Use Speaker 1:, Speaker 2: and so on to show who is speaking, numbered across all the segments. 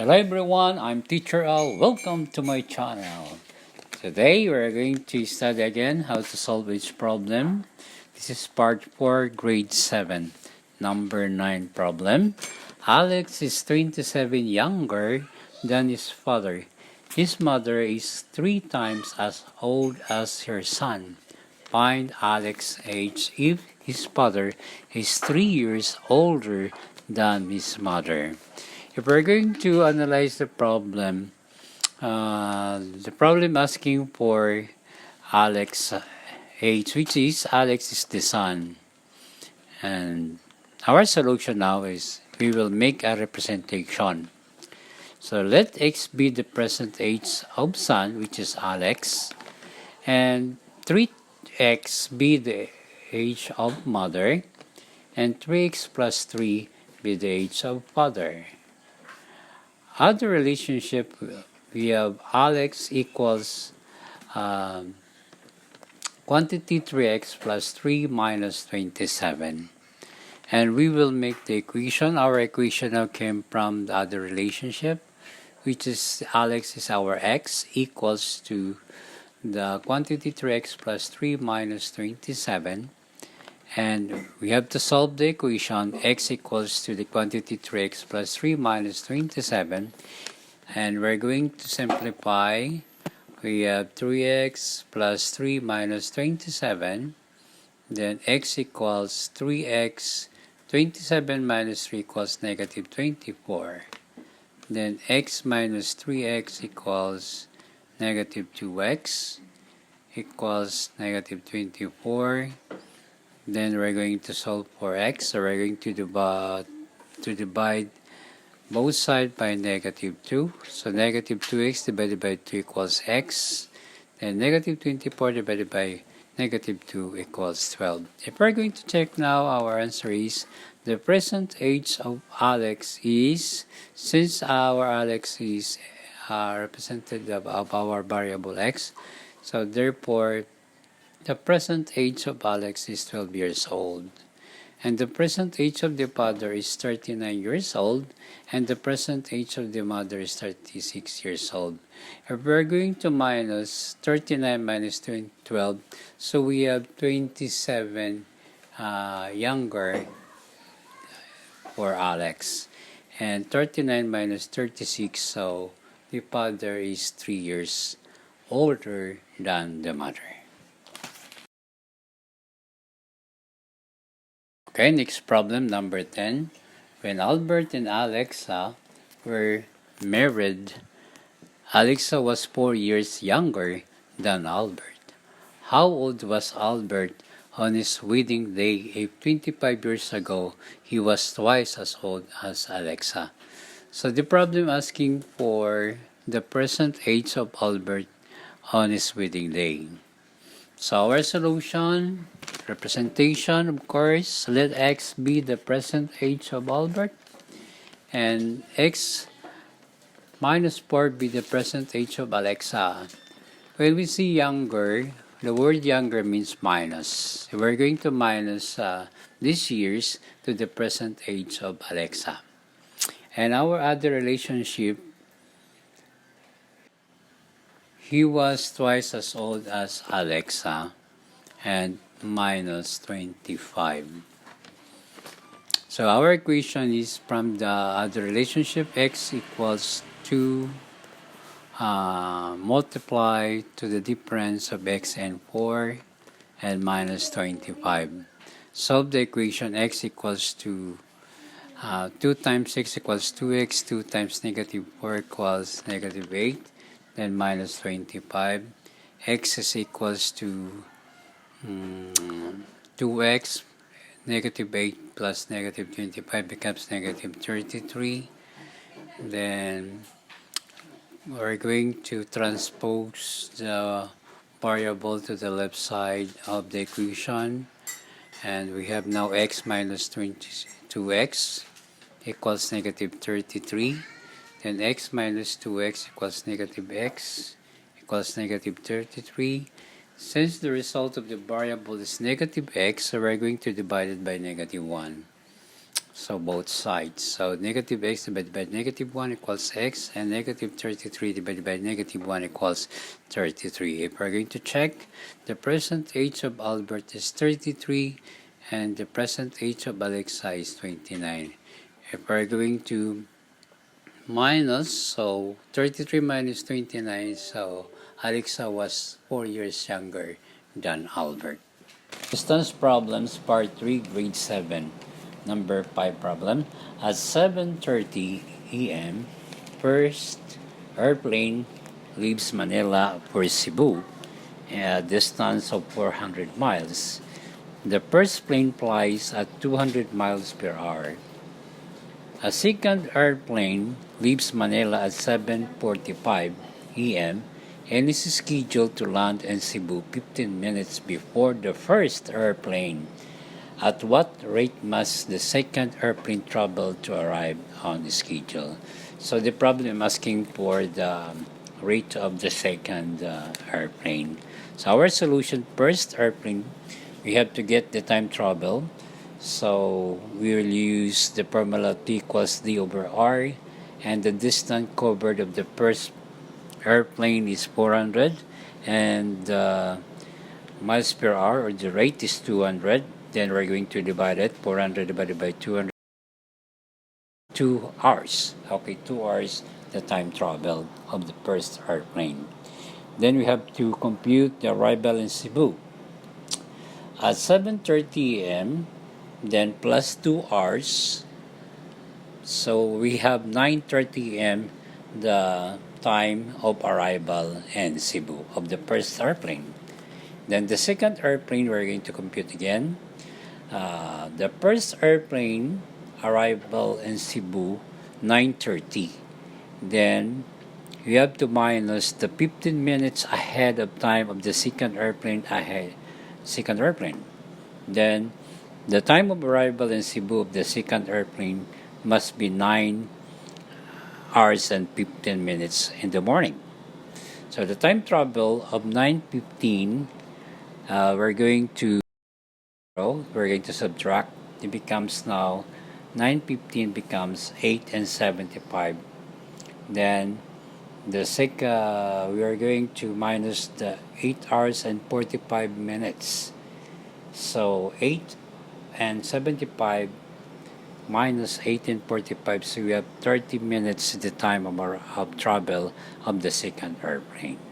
Speaker 1: Hello everyone, I'm Teacher Al. Welcome to my channel. Today we're going to study again how to solve each problem. This is part 4, grade 7, number 9 problem. Alex is 27 younger than his father. His mother is 3 times as old as her son. Find Alex's age if his father is 3 years older than his mother. If we're going to analyze the problem asking for Alex age, which is Alex is the son. And our solution now is we will make a representation. So let x be the present age of son, which is Alex, and 3x be the age of mother, and 3x plus 3 be the age of father. Other relationship, we have Alex equals quantity 3x plus 3 minus 27. And we will make the equation. Our equation now came from the other relationship, which is Alex is our x equals to the quantity 3x plus 3 minus 27. And we have to solve the equation x equals to the quantity 3x plus 3 minus 27. And we're going to simplify. We have 3x plus 3 minus 27. Then x equals 3x. 27 minus 3 equals negative 24. Then x minus 3x equals negative 2x equals negative 24. Then we're going to solve for x. So we're going to divide both sides by negative 2. So negative 2x divided by 2 equals x. Then negative 24 divided by negative 2 equals 12. If we're going to check now, our answer is the present age of Alex is, since our Alex is representative of our variable x, so therefore the present age of Alex is 12 years old. And the present age of the father is 39 years old. And the present age of the mother is 36 years old. If we're going to minus 39 minus 12, so we have 27 younger for Alex. And 39 minus 36, so the father is 3 years older than the mother. Okay, next problem, number 10. When Albert and Alexa were married, Alexa was 4 years younger than Albert. How old was Albert on his wedding day if 25 years ago he was twice as old as Alexa? So the problem asking for the present age of Albert on his wedding day. So our solution, representation, of course, let x be the present age of Albert, and x minus 4 be the present age of Alexa. When we see younger, the word younger means minus. We're going to minus these years to the present age of Alexa. And our other relationship, he was twice as old as Alexa, and minus 25. So our equation is from the other relationship, x equals 2 multiply to the difference of x and 4 and minus 25. Solve the equation x equals to 2 times x equals 2x, 2 times negative 4 equals negative 8, then minus 25. X is equals to 2x, negative 8 plus negative 25 becomes negative 33. Then we're going to transpose the variable to the left side of the equation. And we have now x minus 22x equals negative 33. Then x minus 2x equals negative x equals negative 33. Since the result of the variable is negative x, so we're going to divide it by negative 1. So both sides. So negative x divided by negative 1 equals x, and negative 33 divided by negative 1 equals 33. If we're going to check, the present age of Albert is 33 and the present age of Alexa is 29. If we're going to minus, so 33 minus 29, so Alexa was 4 years younger than Albert. Distance problems, part 3, grade 7. Number 5 problem. At 7:30 a.m., first airplane leaves Manila for Cebu, a distance of 400 miles. The first plane flies at 200 miles per hour. A second airplane leaves Manila at 7:45 a.m. and is scheduled to land in Cebu 15 minutes before the first airplane. At what rate must the second airplane travel to arrive on the schedule? So the problem I'm asking for the rate of the second airplane. So our solution, first airplane, we have to get the time travel. So we will use the formula T equals D over R, and the distance covered of the first airplane is 400, and miles per hour, or the rate, is 200. Then we're going to divide it, 400 divided by 200, 2 hours. Okay, 2 hours the time travel of the first airplane. Then we have to compute the arrival in Cebu. At 7:30 a.m., then plus 2 hours, so we have 9:30 a.m. the time of arrival in Cebu of the first airplane. Then the second airplane we're going to compute again. The first airplane arrival in Cebu 9:30. Then we have to minus the 15 minutes ahead of time of the second airplane. Then the time of arrival in Cebu of the second airplane must be 9 hours and 15 minutes in the morning. So the time travel of 9:15, we're going to subtract. It becomes now 9:15 becomes 8 and 75. Then we are going to minus the 8 hours and 45 minutes. So 8 and 75 minus 8 and 45, so we have 30 minutes at the time of travel of the second airplane.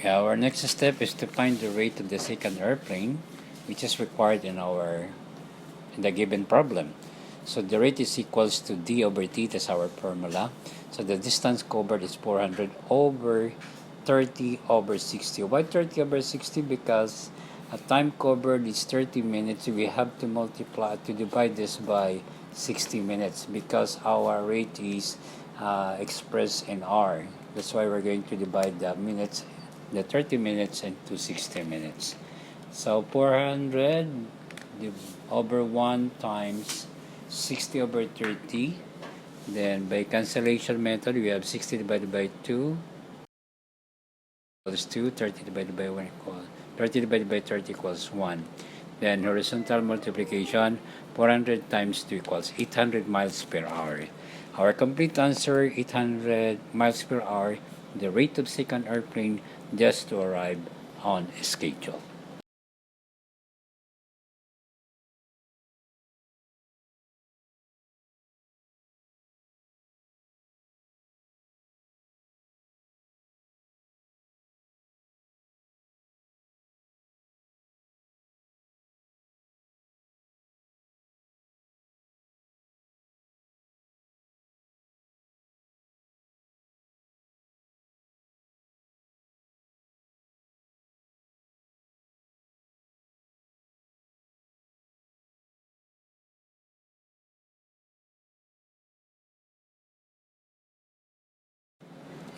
Speaker 1: Our next step is to find the rate of the second airplane, which is required in the given problem. So the rate is equals to D over T, that's our formula. So the distance covered is 400 over 30 over 60. Why 30 over 60? Because a time covered is 30 minutes. We have to divide this by 60 minutes because our rate is expressed in R. That's why we're going to divide the 30 minutes into 60 minutes. So 400 over 1 times 60 over 30. Then by cancellation method, we have 60 divided by 2 equals 2, 30 divided by 1 equals 30 divided by 30 equals 1. Then horizontal multiplication, 400 times 2 equals 800 miles per hour. Our complete answer, 800 miles per hour, the rate of second airplane just to arrive on schedule.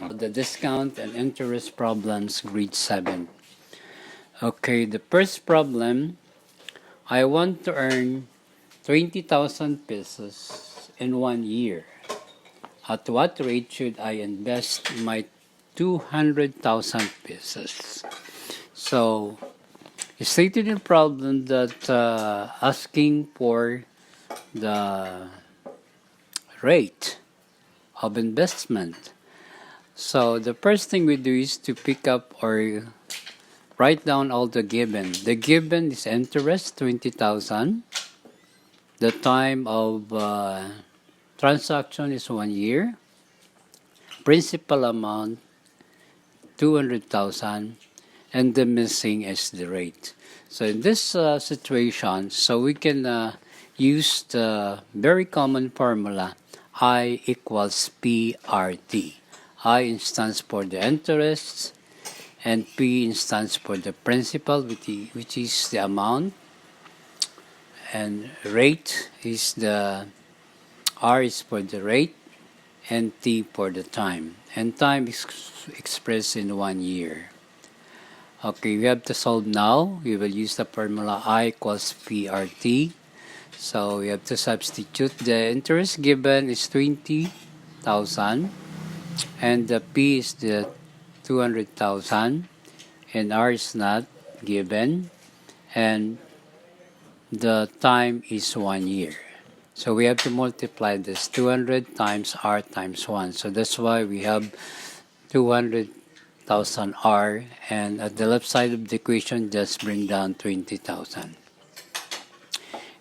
Speaker 1: The discount and interest problems, grade 7. Okay, the first problem, I want to earn 20,000 pesos in 1 year. At what rate should I invest my 200,000 pesos? So It's stated in problem that asking for the rate of investment. So the first thing we do is to pick up or write down all the given. The given is interest, 20,000. The time of transaction is 1 year. Principal amount, 200,000. And the missing is the rate. So in this situation, so we can use the very common formula, I equals PRT. I stands for the interest, and P stands for the principal, which is the amount, and rate is the R is for the rate, and T for the time. And time is expressed in 1 year. Okay, we have to solve now. We will use the formula I equals PRT. So we have to substitute. The interest given is 20,000, and the P is the 200,000, and R is not given, and the time is 1 year. So we have to multiply this 200 times R times 1. So that's why we have 200,000 R, and at the left side of the equation just bring down 20,000.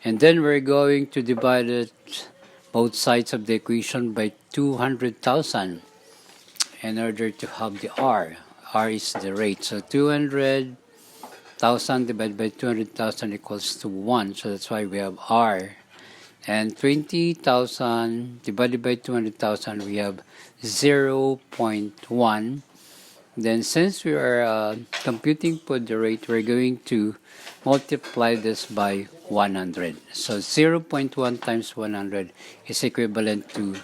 Speaker 1: And then we're going to divide it, both sides of the equation, by 200,000 in order to have the R. R is the rate. So 200,000 divided by 200,000 equals to 1. So that's why we have R. And 20,000 divided by 200,000, we have 0.1. Then since we are computing for the rate, we're going to multiply this by 100. So 0.1 times 100 is equivalent to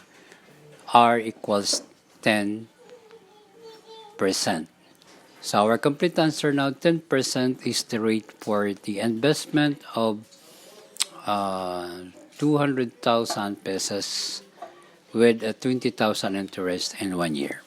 Speaker 1: R equals 10%. So our complete answer now, 10% is the rate for the investment of 200,000 pesos with a 20,000 interest in 1 year.